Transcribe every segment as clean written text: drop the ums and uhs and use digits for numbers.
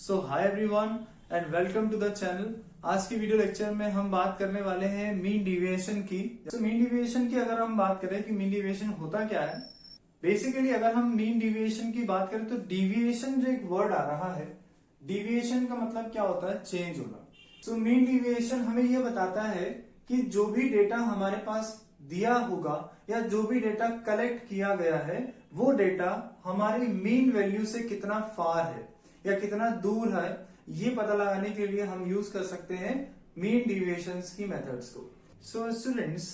So hi everyone and welcome to the channel. आज की video lecture में हम बात करने वाले हैं मीन डिविएशन की। मीन डिविएशन की अगर हम बात करें कि मीन डिविएशन होता क्या है, बेसिकली अगर हम मीन डिविएशन की बात करें तो डिविएशन जो एक वर्ड आ रहा है, डिविएशन का मतलब क्या होता है? चेंज होना। सो मीन डिविएशन हमें यह बताता है कि जो भी डेटा हमारे पास दिया होगा या जो भी डेटा कलेक्ट किया गया है वो डेटा हमारी मीन वैल्यू से कितना फार है या कितना दूर है, ये पता लगाने के लिए हम यूज कर सकते हैं मीन डिविएशंस की मेथड्स को। सो स्टूडेंट्स,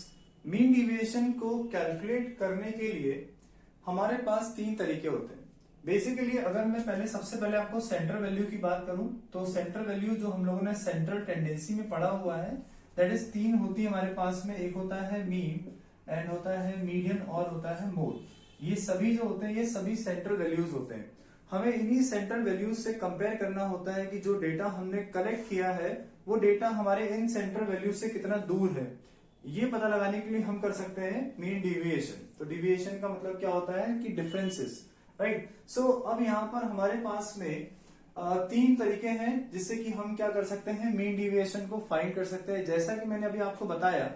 मीन डिविएशन को कैलकुलेट करने के लिए हमारे पास तीन तरीके होते हैं। बेसिकली अगर मैं सबसे पहले आपको सेंट्रल वैल्यू की बात करूं तो सेंट्रल वैल्यू जो हम लोगों ने सेंट्रल टेंडेंसी में पढ़ा हुआ है, दैट इज तीन होती है हमारे पास में। एक होता है मीन, एंड होता है मीडियन और होता है मोड। ये सभी जो होते हैं ये सभी सेंट्रल वैल्यूज होते हैं। हमें इन्हीं सेंट्रल वैल्यूज से कंपेयर करना होता है कि जो डेटा हमने कलेक्ट किया है वो डेटा हमारे इन सेंट्रल वैल्यूज से कितना दूर है। ये पता लगाने के लिए हम कर सकते हैं मीन डिविएशन। तो डिविएशन का मतलब क्या होता है कि डिफरेंसेस, राइट। सो अब यहाँ पर हमारे पास में तीन तरीके हैं जिससे कि हम क्या कर सकते हैं, मीन डिविएशन को फाइंड कर सकते हैं। जैसा कि मैंने अभी आपको बताया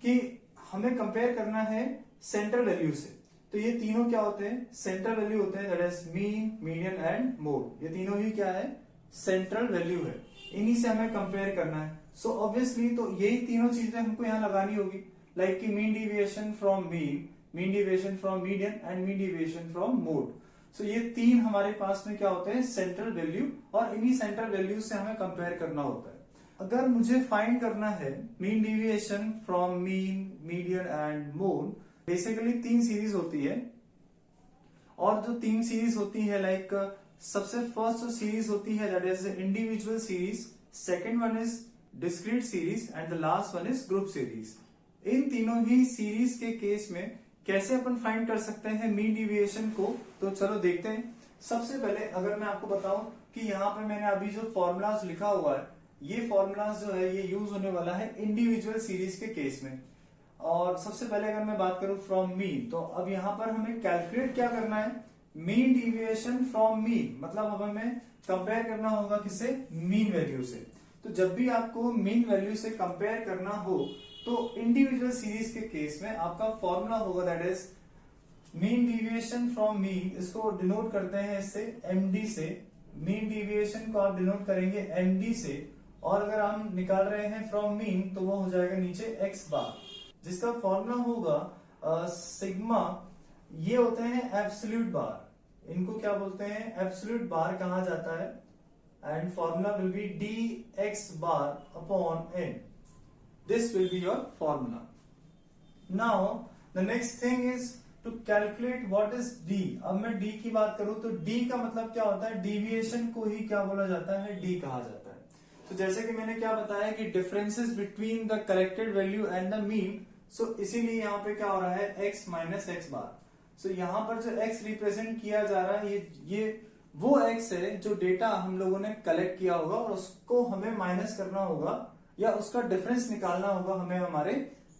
कि हमें कंपेयर करना है सेंट्रल वैल्यू से, तो ये तीनों क्या होते हैं? सेंट्रल वैल्यू होते हैं, that is mean, median and mode. ये तीनों ही क्या है? सेंट्रल वैल्यू है। इन्हीं से हमें कंपेयर करना है। सो ऑब्वियसली तो यही तीनों चीजें हमको यहाँ लगानी होगी, लाइक कि mean deviation from mean, mean deviation from median and mean deviation from mode. So ये तीन हमारे पास में क्या होते हैं? सेंट्रल वैल्यू, और इन्हीं सेंट्रल वैल्यू से हमें कंपेयर करना होता है। अगर मुझे फाइंड करना है mean deviation from mean, median and mode, basically तीन सीरीज होती है। और जो तीन सीरीज होती है, लाइक सबसे फर्स्ट जो सीरीज होती है that is individual series, second one is discrete series and the last one is group series. इन तीनों ही सीरीज के केस में कैसे अपन फाइंड कर सकते हैं मीन डिविएशन को, तो चलो देखते हैं। सबसे पहले अगर मैं आपको बताऊं कि यहाँ पे मैंने अभी जो फॉर्मूलाज लिखा हुआ है, ये फॉर्मूलाज जो है ये यूज होने वाला है इंडिविजुअल सीरीज के केस में। और सबसे पहले अगर मैं बात करूं फ्रॉम मीन, तो अब यहां पर हमें कैलकुलेट क्या करना है? मीन डिविएशन फ्रॉम मीन, मतलब अब हमें कंपेयर करना होगा किससे? मीन वैल्यू से। तो जब भी आपको मीन वैल्यू से कंपेयर करना हो तो इंडिविजुअल सीरीज के केस में आपका फॉर्मूला होगा, that is mean deviation from mean. इसको डिनोट करते हैं इससे एमडी से। मीन डिविएशन को आप डिनोट करेंगे एमडी से, और अगर हम निकाल रहे हैं फ्रॉम मीन तो वो हो जाएगा नीचे एक्स बार, जिसका फॉर्मूला होगा सिग्मा। ये होते हैं एब्सोल्यूट बार, इनको क्या बोलते हैं? एब्सोल्यूट बार कहा जाता है। And formula will be D X bar upon N. This will be your formula. Now the next thing is to calculate what is D. अब मैं डी की बात करूं तो डी का मतलब क्या होता है? डिविएशन को ही क्या बोला जाता है? डी कहा जाता है। तो जैसे कि मैंने क्या बताया कि differences between the collected value and the mean, so इसीलिए यहाँ पे क्या हो रहा है? x minus x bar. So यहाँ पर जो x रिप्रेजेंट किया जा रहा है ये वो x है जो डेटा हम लोगों ने कलेक्ट किया होगा, और उसको हमें माइनस करना होगा या उसका डिफरेंस निकालना होगा हमें हमारे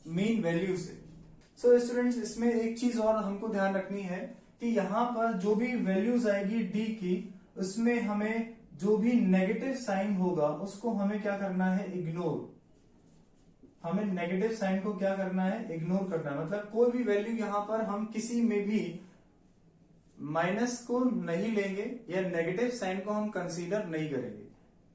मीन वैल्यू से। सो स्टूडेंट्स, इसमें एक चीज और हमको ध्यान रखनी है कि यहाँ पर जो भी वैल्यूज आएगी डी की, उसमें हमें जो भी नेगेटिव साइन होगा उसको हमें क्या करना है? इग्नोर। हमें नेगेटिव साइन को क्या करना है? इग्नोर करना है। मतलब कोई भी वैल्यू यहां पर हम किसी में भी माइनस को नहीं लेंगे या नेगेटिव साइन को हम कंसीडर नहीं करेंगे,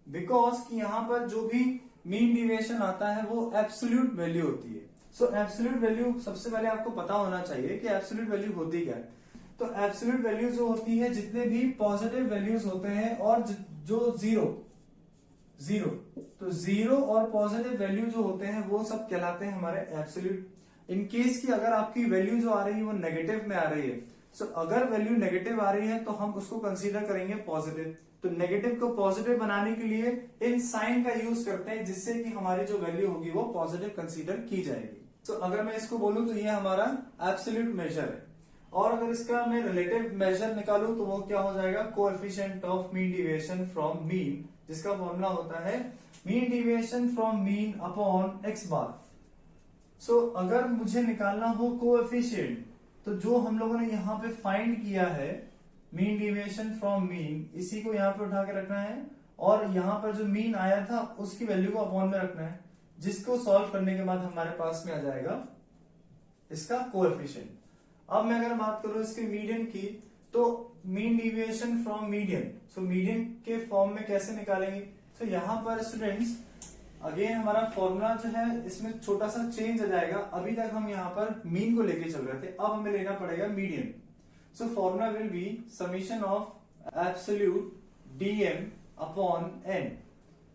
बिकॉज कि यहां पर जो भी मीन डिविएशन आता है वो एब्सोल्यूट वैल्यू होती है। सो एब्सोल्यूट वैल्यू सबसे पहले आपको पता होना चाहिए कि एब्सोल्यूट वैल्यू होती क्या है। तो एब्सोल्यूट वैल्यू जो होती है, जितने भी पॉजिटिव वैल्यूज होते हैं और जो जीरो, तो जीरो और पॉजिटिव वैल्यू जो होते हैं वो सब कहलाते हैं हमारे एब्सोल्यूट। इन केस की अगर आपकी वैल्यू जो आ रही है वो नेगेटिव में आ रही है, सो अगर वैल्यू नेगेटिव आ रही है तो हम उसको कंसीडर करेंगे पॉजिटिव। तो नेगेटिव को पॉजिटिव बनाने के लिए इन साइन का यूज करते हैं, जिससे कि हमारी जो वैल्यू होगी वो पॉजिटिव कंसीडर की जाएगी। सो अगर मैं इसको बोलूं तो ये हमारा एब्सोल्यूट मेजर है, और अगर इसका मैं रिलेटिव मेजर निकालूं तो वो क्या हो जाएगा? Coefficient of mean deviation from mean, जिसका फॉर्मूला होता है mean deviation from mean upon x bar. So अगर मुझे निकालना हो कोएफिशिएंट, तो जो हम लोगों ने यहाँ पे फाइंड किया है मीन डिविएशन फ्रॉम मीन, इसी को यहाँ पे उठा के रखना है और यहाँ पर जो मीन आया था उसकी वैल्यू को अपॉन में रखना है, जिसको सॉल्व करने के बाद हमारे पास में आ जाएगा इसका कोएफिशिएंट। अब मैं अगर बात करूं इसके मीडियन की, तो mean deviation from median, so median के फॉर्म में कैसे निकालेंगे? तो यहाँ पर स्टूडेंट्स अगेन हमारा फॉर्मूला जो है इसमें छोटा सा चेंज आ जाएगा। अभी तक हम यहाँ पर मीन को लेके चल रहे थे, अब हमें लेना पड़ेगा median. So formula will B summation of absolute dm upon n,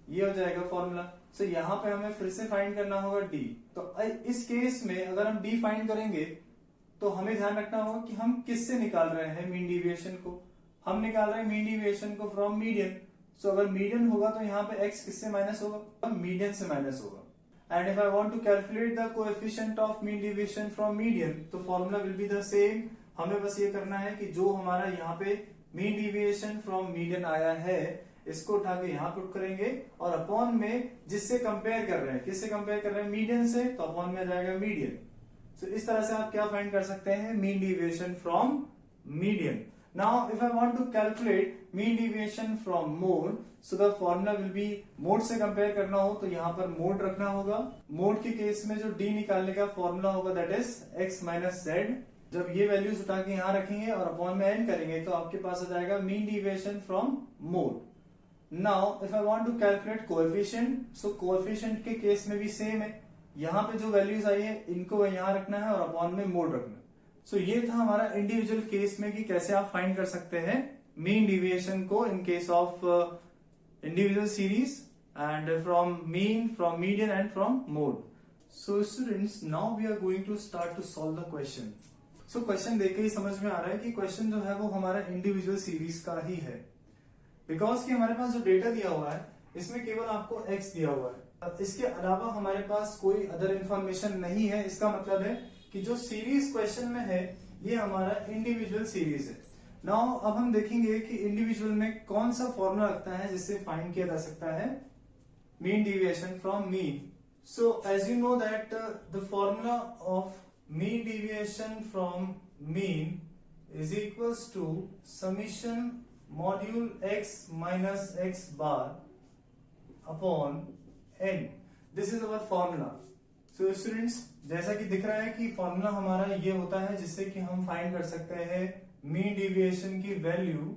ये हो जाएगा फॉर्मूला। सो यहाँ पे हमें फिर से फाइंड करना होगा d। तो इस केस में अगर हम d फाइंड करेंगे तो हमें ध्यान रखना होगा कि हम किससे निकाल रहे हैं मीन डिविएशन को। हम निकाल रहे हैं मीन डिविएशन को फ्रॉम मीडियन। सो अगर मीडियन होगा तो यहाँ पे x किससे माइनस होगा? मीडियन से माइनस होगा। And if I want to calculate the coefficient of mean deviation from median, तो formula will be the same. हमें बस ये करना है कि जो हमारा यहाँ पे मीन डिविएशन फ्रॉम मीडियन आया है इसको उठा के यहाँ पुट करेंगे और अपॉन में जिससे कंपेयर कर रहे हैं, किससे कंपेयर कर रहे हैं? मीडियन से, तो अपॉन में आ जाएगा मीडियन। सो इस तरह से आप क्या फाइंड कर सकते हैं? Mean deviation from median. Now if I want to calculate mean deviation from mode, so the formula will be, mode से कंपेयर करना हो तो यहाँ पर मोड रखना होगा। मोड के केस में जो d निकालने का फॉर्मूला होगा that is x minus z। जब ये वैल्यूज उठा के यहाँ रखेंगे और अपॉन में n करेंगे तो आपके पास आ जाएगा mean deviation from mode. Now if I want to calculate coefficient, so coefficient के केस में भी सेम है, यहाँ पे जो वैल्यूज आई है इनको यहाँ रखना है और अपॉन में मोड रखना है। सो ये था हमारा इंडिविजुअल केस में कि कैसे आप फाइंड कर सकते हैं मीन डिविएशन को in case of individual series and from mean, from median and from mode. So students now we are going to start to solve the question. So question देख के ही समझ में आ रहा है कि क्वेश्चन जो है वो हमारा इंडिविजुअल सीरीज का ही है, बिकॉज कि हमारे पास जो डेटा दिया हुआ है इसमें केवल आपको x दिया हुआ है, इसके अलावा हमारे पास कोई अदर इंफॉर्मेशन नहीं है। इसका मतलब है कि जो सीरीज क्वेश्चन में है ये हमारा इंडिविजुअल सीरीज है। नाउ अब हम देखेंगे कि इंडिविजुअल में कौन सा फॉर्मूला लगता है जिससे फाइंड किया जा सकता है mean deviation from mean. So as you know that the formula of mean deviation from mean is equals to summation modulus x minus x bar upon n। This is our formula. So students जैसा कि दिख रहा है कि formula हमारा ये होता है जिससे कि हम फाइंड कर सकते हैं मीन डिविएशन की वैल्यू।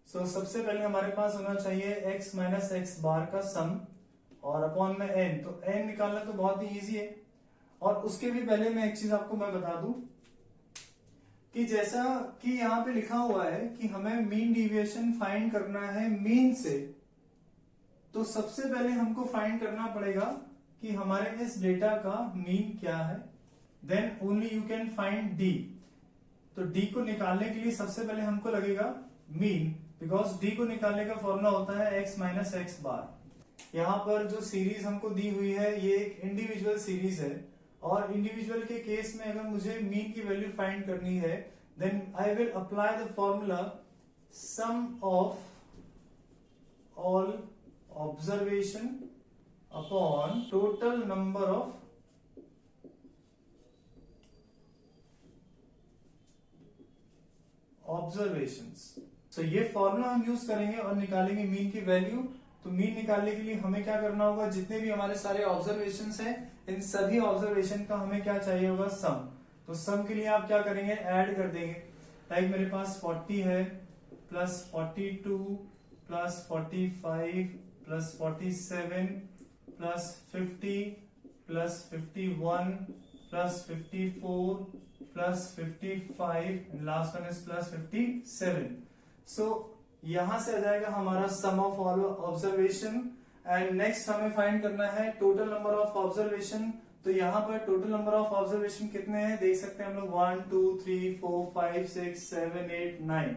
सो सबसे पहले हमारे पास होना चाहिए x माइनस x बार का सम और अपॉन में n। तो n निकालना तो बहुत ही इजी है। और उसके भी पहले मैं एक चीज आपको मैं बता दूं कि जैसा कि यहाँ पे लिखा हुआ है कि हमें मीन डिविएशन फाइंड करना है मीन से, तो सबसे पहले हमको फाइंड करना पड़ेगा कि हमारे इस डेटा का मीन क्या है, then only you can find d। तो d को निकालने के लिए सबसे पहले हमको लगेगा मीन, बिकॉज d को निकालने का फॉर्मूला होता है x माइनस x बार। यहाँ पर जो सीरीज हमको दी हुई है ये एक इंडिविजुअल सीरीज है और इंडिविजुअल के केस में अगर मुझे मीन की वैल्यू फाइंड करनी है then I will apply the formula sum of all observation upon total number of observations. So ये फॉर्मूला हम यूज करेंगे और निकालेंगे मीन की वैल्यू। तो मीन निकालने के लिए हमें क्या करना होगा, जितने भी हमारे सारे ऑब्जर्वेशंस हैं इन सभी ऑब्जर्वेशन का हमें क्या चाहिए होगा, सम। तो सम के लिए आप क्या करेंगे, ऐड कर देंगे। लाइक मेरे पास 40 है plus 42 plus 45 plus 47 plus 50 plus 51 plus 54 plus 55 last one is plus 57। So यहां से आ जाएगा हमारा sum of all observation. And next हमें फाइंड करना है टोटल नंबर ऑफ ऑब्जर्वेशन। तो यहाँ पर टोटल नंबर ऑफ ऑब्जर्वेशन कितने हैं देख सकते हैं हम लोग, 1 2 3 4 5 6 7 8 9।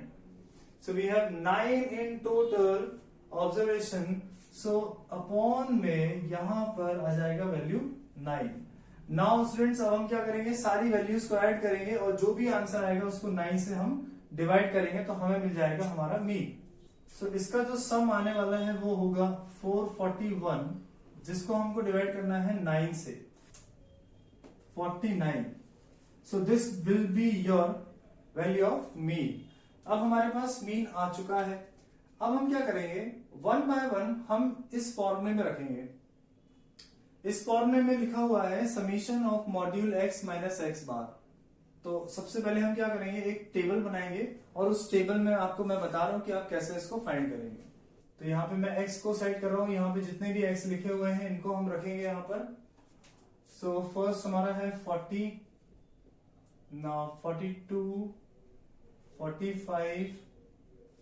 So we have 9 in total observation. So upon में यहाँ पर आ जाएगा वैल्यू 9। नाउ स्टूडेंट्स अब हम क्या करेंगे, सारी वैल्यूज को ऐड करेंगे और जो भी आंसर आएगा उसको 9 से हम डिवाइड करेंगे तो हमें मिल जाएगा हमारा मीन। सो इसका जो सम आने वाला है वो होगा 441, जिसको हमको डिवाइड करना है 9 से, 49। So this will be your value of mean. अब हमारे पास मीन आ चुका है। अब हम क्या करेंगे, 1 बाय 1 हम इस फॉर्मूले में रखेंगे। इस फॉर्मूले में लिखा हुआ है summation of module x minus x bar. तो सबसे पहले हम क्या करेंगे, एक टेबल बनाएंगे और उस टेबल में आपको मैं बता रहा हूं कि आप कैसे इसको फाइंड करेंगे। तो यहाँ पे मैं x को सेट कर रहा हूं, यहाँ पे जितने भी x लिखे हुए हैं इनको हम रखेंगे यहाँ पर। सो फर्स्ट हमारा है 40, ना 42, 45,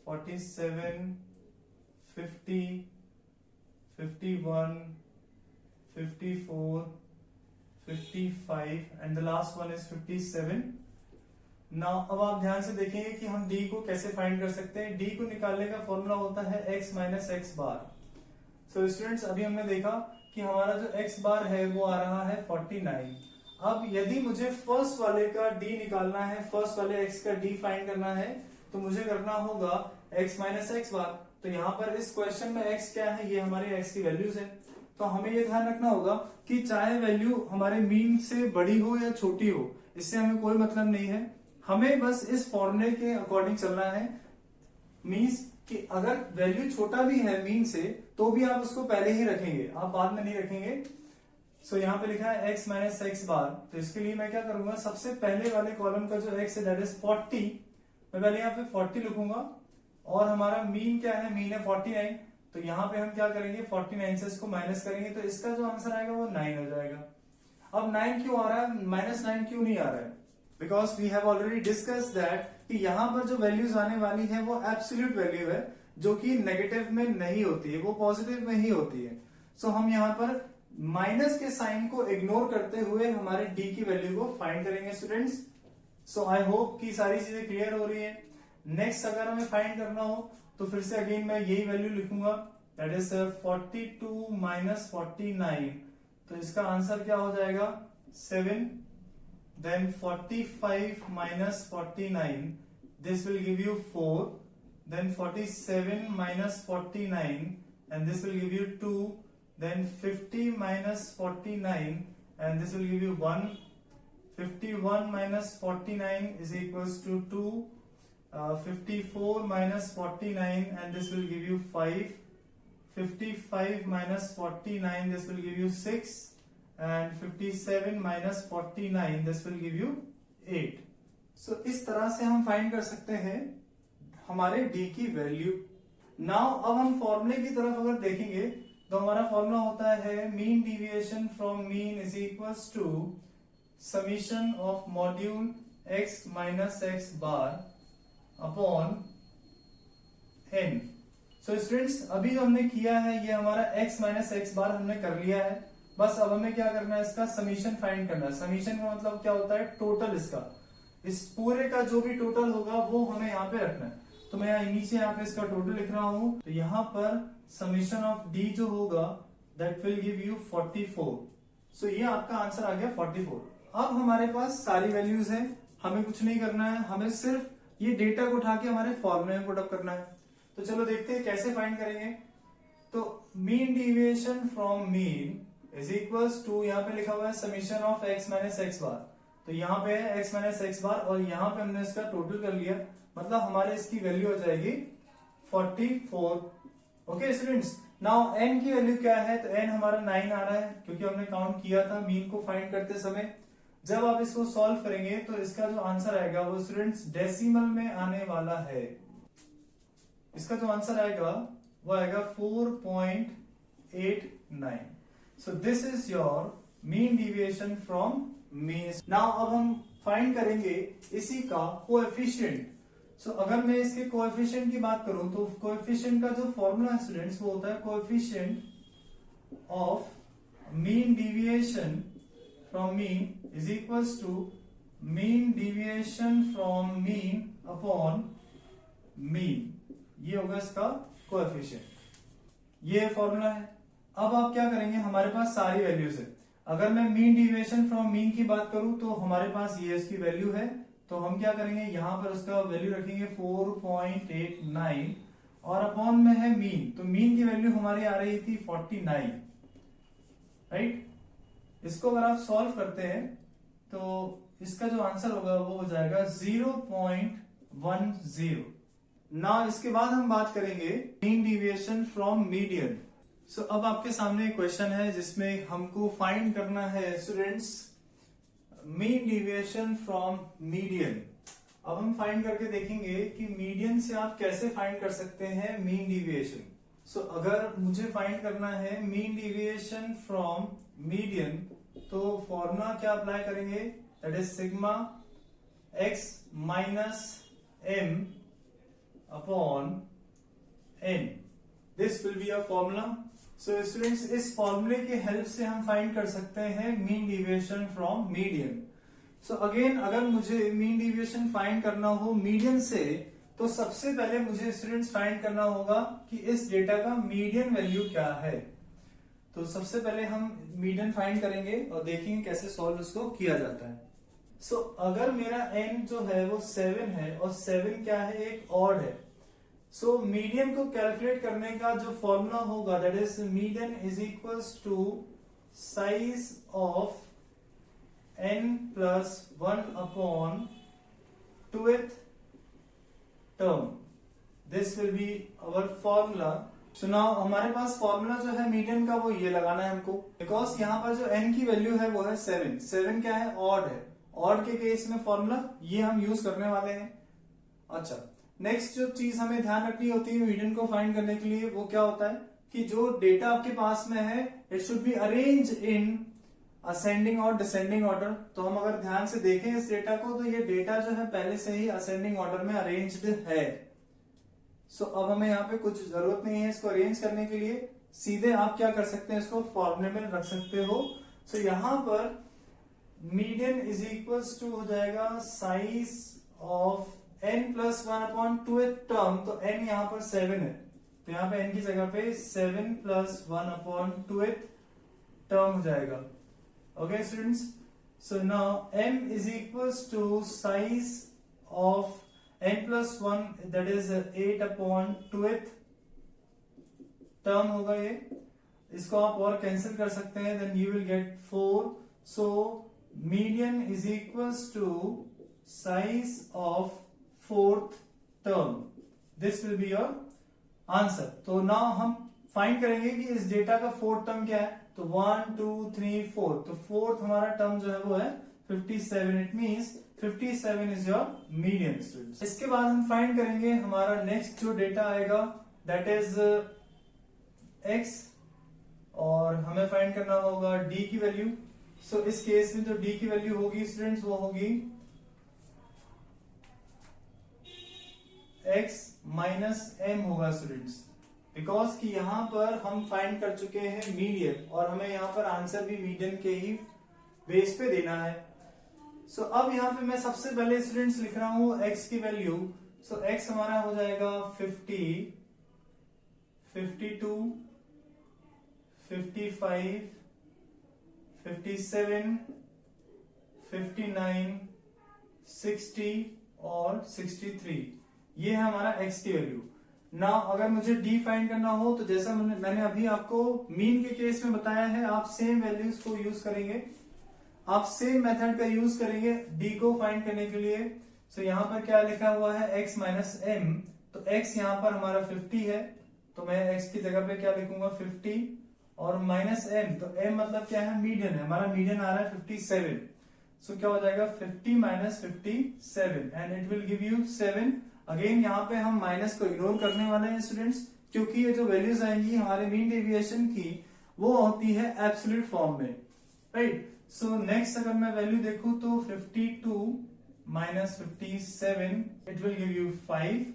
47, 50, 51, 54, 55 and the last one is 57. Now अब आप ध्यान से देखेंगे कि हम d को कैसे फाइंड कर सकते हैं। d को निकालने का फॉर्मूला होता है x माइनस एक्स बार। सो स्टूडेंट्स अभी हमने देखा कि हमारा जो x बार है वो आ रहा है 49। अब यदि मुझे फर्स्ट वाले का d निकालना है, फर्स्ट वाले x का d फाइंड करना है, तो मुझे करना होगा x माइनस एक्स बार। तो यहाँ पर इस क्वेश्चन में x क्या है, ये हमारे x की वैल्यूज है। तो हमें ये ध्यान रखना होगा कि चाहे वैल्यू हमारे मीन से बड़ी हो या छोटी हो, इससे हमें कोई मतलब नहीं है। हमें बस इस फॉर्मूले के अकॉर्डिंग चलना है। मीन्स कि अगर वैल्यू छोटा भी है मीन से तो भी आप उसको पहले ही रखेंगे, आप बाद में नहीं रखेंगे। सो यहाँ पे लिखा है x माइनस एक्स बार। तो इसके लिए मैं क्या करूंगा, सबसे पहले वाले कॉलम का जो x है दैट इज 40, मैं पहले यहाँ पे 40 लिखूंगा। और हमारा मीन क्या है, मीन है 49। तो यहाँ पे हम क्या करेंगे, 49 से इसको माइनस करेंगे तो इसका जो आंसर आएगा वो 9 हो जाएगा। अब 9 क्यों आ रहा है, -9 क्यों नहीं आ रहा है? Because we have already discuss that कि यहाँ पर जो वैल्यूज आने वाली है वो एब्सोल्यूट वैल्यू है, जो कि नेगेटिव में नहीं होती है, वो पॉजिटिव में ही होती है। सो हम यहाँ पर माइनस के साइन को इग्नोर करते हुए हमारे डी की वैल्यू को फाइंड करेंगे स्टूडेंट्स। सो आई होप कि सारी चीजें क्लियर हो रही है। नेक्स्ट अगर हमें फाइंड करना हो तो फिर से अगेन मैं यही वैल्यू लिखूंगा, दैट इज 42 माइनस 49। तो इसका आंसर क्या हो जाएगा, 7। Then 45 minus 49, this will give you 4। Then 47 minus 49 and this will give you 2। Then 50 minus 49 and this will give you 1। 51 minus 49 is equals to 2. 54 minus 49 and this will give you 5. 55 minus 49, this will give you 6. And 57 minus 49, this will give you 8. So इस तरह से हम find कर सकते हैं हमारे d की value. Now अब हम फॉर्मूले की तरफ अगर देखेंगे तो हमारा फॉर्मूला होता है mean deviation from mean is equals to summation of module x minus x bar upon n। So students अभी जो हमने किया है ये हमारा x माइनस एक्स बार हमने कर लिया है। बस अब हमें क्या करना है, इसका समीशन फाइंड करना है। समीशन का मतलब क्या होता है, टोटल। इसका इस पूरे का जो भी टोटल होगा वो हमें यहाँ पे रखना है। तो मैं यहाँ नीचे यहाँ पे इसका टोटल लिख रहा हूं। तो यहाँ पर समीशन ऑफ d जो होगा दैट विल गिव यू 44। सो ये आपका आंसर आ गया 44। अब हमारे पास सारी वैल्यूज है, हमें कुछ नहीं करना है, हमें सिर्फ ये डेटा को उठा के हमारे फॉर्मूले में पुट अप करना है। तो चलो देखते हैं कैसे फाइंड करेंगे। तो mean deviation from mean is equals to, यहाँ पे लिखा हुआ है summation of x minus x bar. तो यहाँ पे है x माइनस एक्स बार और यहाँ पे हमने इसका टोटल कर लिया, मतलब हमारे इसकी वैल्यू हो जाएगी 44। ओके स्टूडेंट्स, नाउ n की वैल्यू क्या है, तो n हमारा 9 आ रहा है क्योंकि हमने काउंट किया था मीन को फाइंड करते समय। जब आप इसको सॉल्व करेंगे तो इसका जो आंसर आएगा वो स्टूडेंट्स डेसिमल में आने वाला है। इसका जो आंसर आएगा वो आएगा 4.89। So this is your mean deviation from mean. Now अब हम फाइंड करेंगे इसी का कोएफिशिएंट। सो अगर मैं इसके कोएफिशिएंट की बात करूं तो कोएफिशिएंट का जो फॉर्मूला है स्टूडेंट्स वो होता है coefficient of mean deviation from mean is equals to mean deviation from mean upon mean। ये होगा इसका कोएफिशिएंट, ये फॉर्मूला है। अब आप क्या करेंगे, हमारे पास सारी वैल्यूज है। अगर मैं मीन डिविएशन फ्रॉम मीन की बात करूं तो हमारे पास ये इसकी वैल्यू है। तो हम क्या करेंगे, यहां पर उसका वैल्यू रखेंगे 4.89 और अपॉन में है मीन। तो मीन की वैल्यू हमारी आ रही थी 49, राइट। इसको अगर आप सॉल्व करते हैं तो इसका जो आंसर होगा वो हो जाएगा 0.10। ना इसके बाद हम बात करेंगे मीन डिविएशन फ्रॉम मीडियन। सो अब आपके सामने एक क्वेश्चन है जिसमें हमको फाइंड करना है students mean deviation from median. अब हम फाइंड करके देखेंगे कि मीडियन से आप कैसे फाइंड कर सकते हैं मीन डिविएशन। सो अगर मुझे फाइंड करना है मीन डिविएशन फ्रॉम मीडियन तो फॉर्मूला क्या अप्लाई करेंगे, that is sigma x minus m upon n। This will be a formula. So students इस फॉर्मूले के हेल्प से हम फाइंड कर सकते हैं mean deviation from median. So again अगर मुझे मीन डिविएशन फाइंड करना हो मीडियन से तो सबसे पहले मुझे स्टूडेंट्स फाइंड करना होगा कि इस डेटा का मीडियन वैल्यू क्या है। तो सबसे पहले हम मीडियन फाइंड करेंगे और देखेंगे कैसे सॉल्व इसको किया जाता है। सो अगर मेरा n जो है वो 7 है और 7 क्या है, एक ऑड है। सो मीडियन को कैलकुलेट करने का जो फॉर्मूला होगा that is median is equals to size of n plus 1 upon 2th term. This will be our formula. So now हमारे पास फॉर्मूला जो है मीडियन का वो ये लगाना है हमको, बिकॉज यहाँ पर जो n की वैल्यू है वो है 7। 7 क्या है, ऑड है। ऑड के केस में फॉर्मूला ये हम यूज करने वाले हैं। अच्छा, नेक्स्ट जो चीज हमें ध्यान रखनी होती है मीडियन को फाइंड करने के लिए वो क्या होता है कि जो डेटा आपके पास में है it should be arrange in ascending और डिसेंडिंग ऑर्डर। तो हम अगर ध्यान से देखें इस डेटा को तो ये डेटा जो है पहले से ही असेंडिंग ऑर्डर में अरेंज्ड है। सो अब हमें यहाँ पे कुछ जरूरत नहीं है इसको अरेंज करने के लिए, सीधे आप क्या कर सकते हैं इसको फॉर्मूले में रख सकते हो। सो यहाँ पर मीडियन इज इक्वल्स टू हो जाएगा size of n plus 1 upon 2th term. तो n यहाँ पर 7 है तो यहाँ पे n की जगह पे 7 प्लस 1 अपॉन 2th टर्म हो जाएगा। Okay students, so now m is equals to size of n plus 1 that is 8 upon 2th term होगा ये। इसको आप और कैंसिल कर सकते हैं then you will get 4. So median is equals to size of 4th term. This will be your answer. तो now हम फाइंड करेंगे कि इस डेटा का 4th टर्म क्या है। तो 1 2 3 4, तो 4th हमारा टर्म जो है वो है 57। It means 57 is your median students. इसके बाद हम फाइंड करेंगे हमारा नेक्स्ट जो डेटा आएगा दैट इज x और हमें फाइंड करना होगा d की वैल्यू। सो इस केस में जो d की वैल्यू होगी स्टूडेंट्स वो होगी x माइनस m होगा स्टूडेंट्स, बिकॉज कि यहां पर हम फाइंड कर चुके हैं मीडियन और हमें यहां पर आंसर भी मीडियन के ही बेस पे देना है। सो अब यहां पे मैं सबसे पहले स्टूडेंट्स लिख रहा हूं x की वैल्यू। सो x हमारा हो जाएगा 50, 52, 55, 57, 59, 60 और 63। ये है हमारा x की वैल्यू। ना अगर मुझे d फाइंड करना हो तो जैसा मैंने अभी आपको मीन के केस में बताया है, आप सेम वैल्यूज को यूज करेंगे, आप सेम मेथड का यूज करेंगे d को फाइंड करने के लिए। सो यहाँ पर क्या लिखा हुआ है x माइनस m। तो x यहाँ पर हमारा 50 है तो मैं x की जगह पे क्या लिखूंगा 50 और माइनस m। तो m मतलब क्या है, मीडियन है। हमारा मीडियन आ रहा है 57। सो क्या हो जाएगा 50 minus 57 and it will give you 7। Again यहाँ पे हम माइनस को इग्नोर करने वाले हैं स्टूडेंट्स, क्योंकि ये जो वैल्यूज आएंगी हमारे मीन डेविएशन की वो होती है एब्सोल्यूट फॉर्म में, राइट। सो नेक्स्ट अगर मैं वैल्यू देखूं तो 52 minus 57 it will give you 5।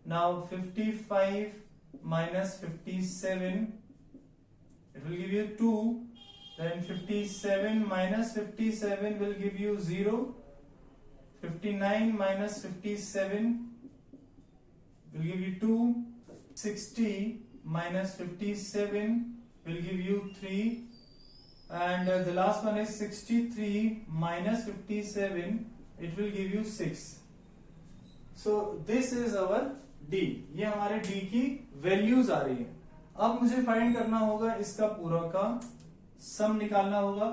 Now 55 minus 57 it will give you 2. Then 57 minus 57 will give you 0. 59 minus 57 will give you 2. 60 minus 57 will give you 3. And the last one is 63 minus 57, it will give you 6. So this is our D. ये हमारे D की values आ रही है। अब मुझे find करना होगा इसका पूरा का सम निकालना होगा।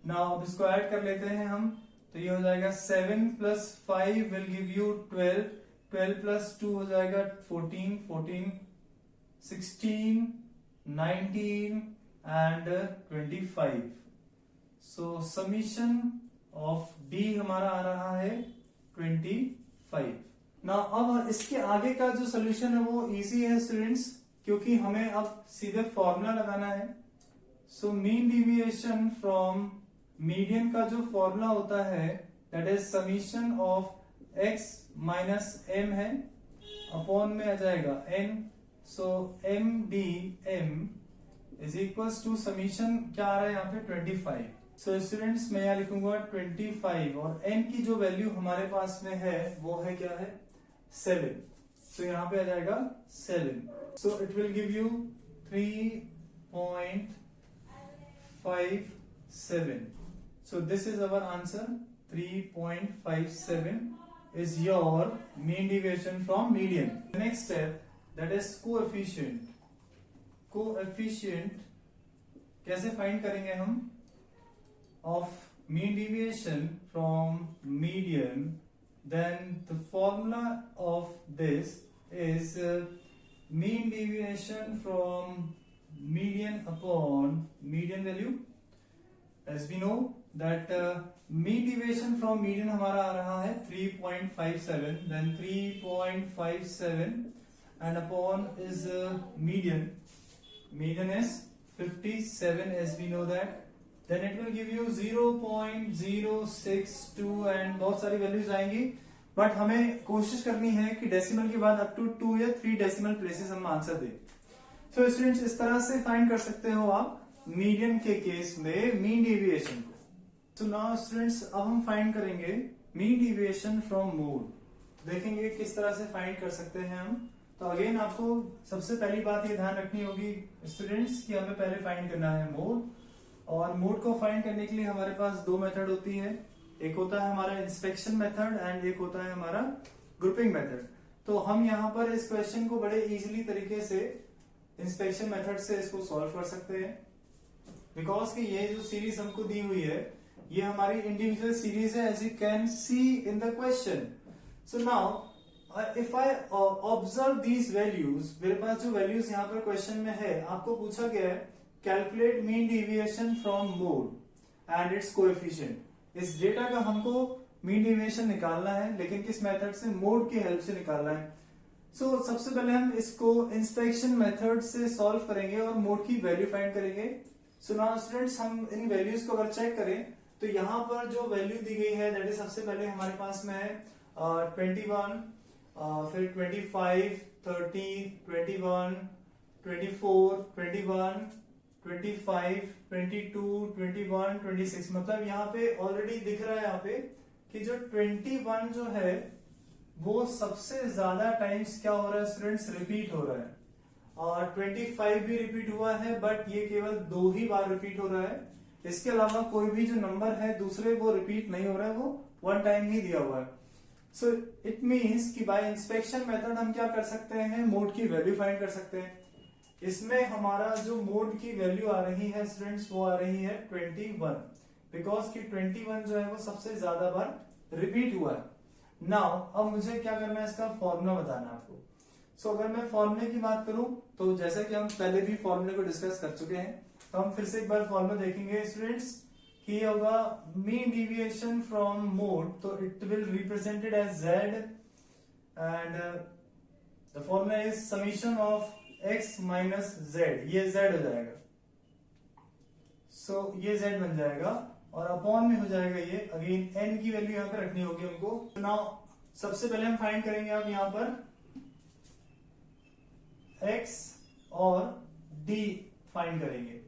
नाउ अब इसको ऐड कर लेते हैं हम, तो ये हो जाएगा 7 plus 5 will give you 12। 12 plus 2 हो जाएगा 14, 14 16 19 and 25। So summation of D हमारा आ रहा है 25। ना अब इसके आगे का जो सोल्यूशन है वो इजी है स्टूडेंट्स, क्योंकि हमें अब सीधे फॉर्मूला लगाना है। So mean deviation from median का जो फॉर्मूला होता है that is summation of X minus M है, अपॉन में आ जाएगा N. So M D M is equals to summation क्या आ रहा है यहाँ पे 25। सो स्टूडेंट्स मैं यहाँ लिखूंगा 25 और n की जो वैल्यू हमारे पास में है वो है क्या है 7। सो यहाँ पे आ जाएगा 7। So it will give you 3.57। So this is our answer. 3.57 is your mean deviation from median. The next step, that is coefficient. Coefficient कैसे फाइंड करेंगे हम of mean deviation from median? Then the formula of this is mean deviation from median upon median value. As we know that mean deviation from median हमारा आ रहा है 3.57, then 3.57 and upon is median. Median is 57 as we know that. Then it will give you 0.062 and बहुत सारी values आएंगी, but हमें कोशिश करनी है कि डेसिमल के बाद अप टू 2 या 3 डेसिमल प्लेसेस हम आंसर दें। सो स्टूडेंट्स इस तरह से फाइंड कर सकते हो आप मीडियन के केस में मीन डेविएशन को। सो नाउ स्टूडेंट्स अब हम फाइंड करेंगे मीन डेविएशन फ्रॉम मोड। देखेंगे किस तरह से फाइंड कर सकते हैं हम। तो अगेन आपको सबसे पहली बात ये ध्यान रखनी होगी स्टूडेंट्स कि हमें पहले फाइंड करना है मोड, और मोड को फाइंड करने के लिए हमारे पास दो मेथड होती है। एक होता है हमारा इंस्पेक्शन मेथड एंड एक होता है हमारा ग्रुपिंग मेथड। तो हम यहाँ पर इस क्वेश्चन को बड़े इजीली तरीके से इंस्पेक्शन मेथड से इसको सॉल्व कर सकते हैं, बिकॉज कि ये जो सीरीज हमको दी हुई है ये हमारी इंडिविजुअल सीरीज है, as you can see in the question. So now if I observe these values, मेरे पास जो वैल्यूज यहाँ पर क्वेश्चन में है, आपको पूछा गया है calculate mean deviation from mode and it's coefficient. इस डेटा का हमको मीन डेविएशन निकालना है, लेकिन किस मेथड से? मोड की हेल्प से निकालना है। सो सबसे पहले हम इसको इंस्पेक्शन मेथड से सॉल्व करेंगे और मोड की वैल्यू फाइंड करेंगे। सो नाउ स्टूडेंट्स हम इन वैल्यूज को अगर चेक करें तो यहाँ पर जो वैल्यू दी गई है दैट इज सबसे पहले हमारे पास में है 21, फिर 25, 30, 21, 24, 21, 25, 22, 21, 26। मतलब यहाँ पे ऑलरेडी दिख रहा है यहाँ पे कि जो 21 जो है वो सबसे ज्यादा टाइम्स क्या हो रहा है स्टूडेंट्स? रिपीट हो रहा है। और 25 भी रिपीट हुआ है, बट ये केवल 2 ही बार रिपीट हो रहा है। इसके अलावा कोई भी जो नंबर है दूसरे वो रिपीट नहीं हो रहा है, वो 1 टाइम ही दिया हुआ है। सो इट मीन्स कि बाय इंस्पेक्शन मेथड हम क्या कर सकते हैं? मोड की वैल्यू फाइंड कर सकते हैं। इसमें हमारा जो मोड की वैल्यू आ रही है स्टूडेंट्स वो आ रही है 21, बिकॉज कि 21 जो है वो सबसे ज्यादा बार रिपीट हुआ है। नाउ अब मुझे क्या करना है? इसका फॉर्मूला बताना है आपको। सो अगर मैं फॉर्मूले की बात करूं तो जैसा कि हम पहले भी फॉर्मूले को डिस्कस कर चुके हैं, तो हम फिर से एक बार फॉर्मूला देखेंगे स्टूडेंट्स कि होगा मीन डेविएशन फ्रॉम मोड, तो it will represented as Z and the formula is summation of x minus Z. ये z हो जाएगा। सो ये z बन जाएगा और अपॉन में हो जाएगा ये अगेन n की वैल्यू यहाँ पे रखनी होगी हमको। नाउ सबसे पहले हम फाइंड करेंगे आप यहाँ पर x और d फाइंड करेंगे।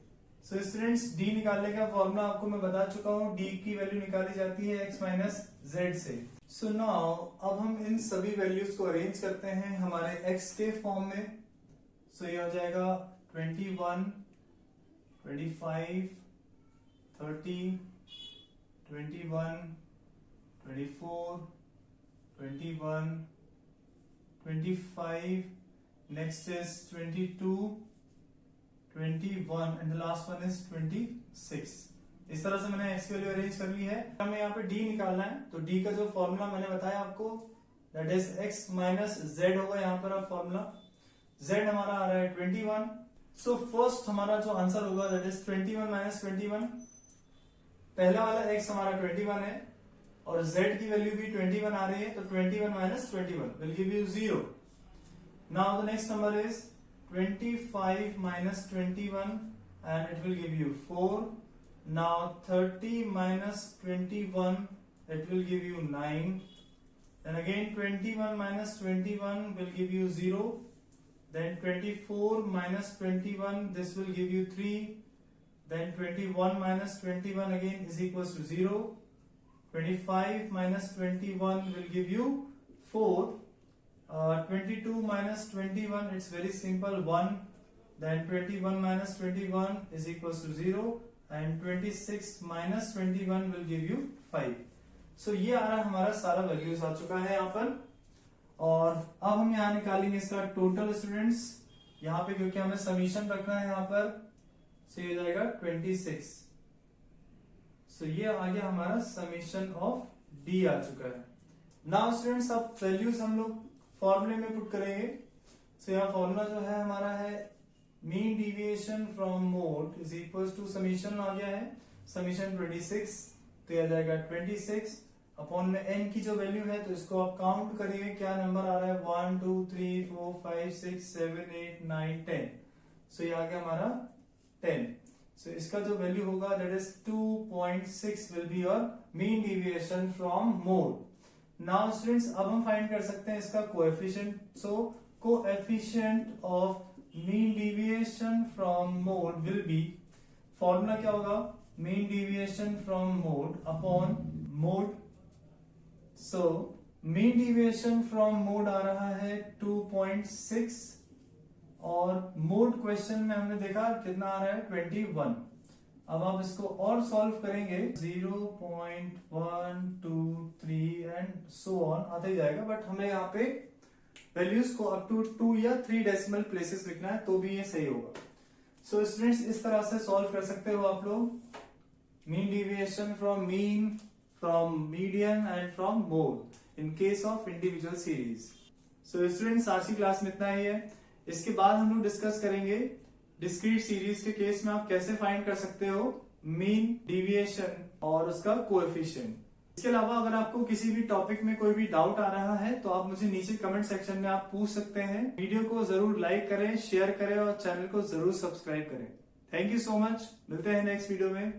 सो स्टूडेंट्स d निकालने का फॉर्मूला आपको मैं बता चुका हूँ। d की वैल्यू निकाली जाती है x माइनस जेड से। सो नाउ अब हम इन सभी वैल्यूज को अरेंज करते हैं हमारे x के फॉर्म में। सो ये हो जाएगा 21, 25, 30, 21, 24, 21, 25, next is 22, 21 and the last one is 26। इस तरह से मैंने x की वैल्यू अरेंज कर ली है। हमें यहाँ पे d निकालना है, तो d का जो फॉर्मूला मैंने बताया आपको that is x minus z होगा यहाँ पर अब फॉर्मूला। z हमारा आ रहा है 21। सो फर्स्ट हमारा जो आंसर होगा दैट इज 21 माइनस 21। पहला वाला x हमारा 21 है और z की वैल्यू भी 21 आ रही है, तो 21 minus 21 will give you 0। Now the next number is 25 minus 21 and it will give you 4. Now 30 minus 21, it will give you 9. Then again 21 minus 21 will give you 0. Then 24 minus 21, this will give you 3. Then 21 minus 21 again is equals to 0. 25 minus 21 will give you 4. 22 minus 21, it's very simple, 1. Then 21 minus 21 is equals to 0 and 26 minus 21 will give you 5. So ये आ रहा हमारा सारा values आ चुका है यहाँ पर। और अब हम यहाँ निकालेंगे इसका टोटल स्टूडेंट्स, यहाँ पे क्योंकि हमें समीशन रखना है यहाँ पर, सो ये जाएगा 26। सो ये आ गया हमारा समीशन ऑफ डी आ चुका है। नाउ स्टूडेंट्स अब वैल्यूज हम लोग फॉर्मूले में पुट करेंगे। सो यहाँ फॉर्मूला जो है हमारा है mean deviation from mode is equals to summation आ गया है, समीशन 26, तो यह जाएगा 26 अपॉन में n की जो वैल्यू है, तो इसको आप काउंट करिए क्या नंबर आ रहा है, 1 2 3 4 5 6 7 8 9 10। सो ये आ गया हमारा 10। सो इसका जो वैल्यू होगा that is 2.6 will be your mean deviation from mode. Now students अब हम फाइंड कर सकते हैं इसका coefficient. So coefficient of mean deviation from mode will be, formula क्या होगा, mean deviation from mode upon mode. So mean deviation from mode आ रहा है 2.6 और मोड क्वेश्चन में हमने देखा कितना आ रहा है 21। अब आप इसको और सॉल्व करेंगे 0.1 2 3 एंड सो ऑन आते ही जाएगा, बट हमें यहाँ पे वैल्यूज को अप टू 2 या 3 डेसिमल प्लेसेस लिखना है तो भी ये सही होगा। सो स्टूडेंट्स इस तरह से सॉल्व कर सकते हो आप लोग mean deviation from mean, from median and from mode in case of individual series. So students आज की क्लास में इतना ही है। इसके बाद हम लोग डिस्कस करेंगे डिस्क्रीट सीरीज के केस में आप कैसे फाइंड कर सकते हो मीन डिविएशन और उसका कोएफिशिएंट। इसके अलावा अगर आपको किसी भी टॉपिक में कोई भी डाउट आ रहा है तो आप मुझे नीचे कमेंट सेक्शन में आप पूछ सकते हैं। वीडियो को जरूर लाइक करें, शेयर करें और चैनल को जरूर सब्सक्राइब करें। थैंक यू सो मच, मिलते हैं नेक्स्ट वीडियो में।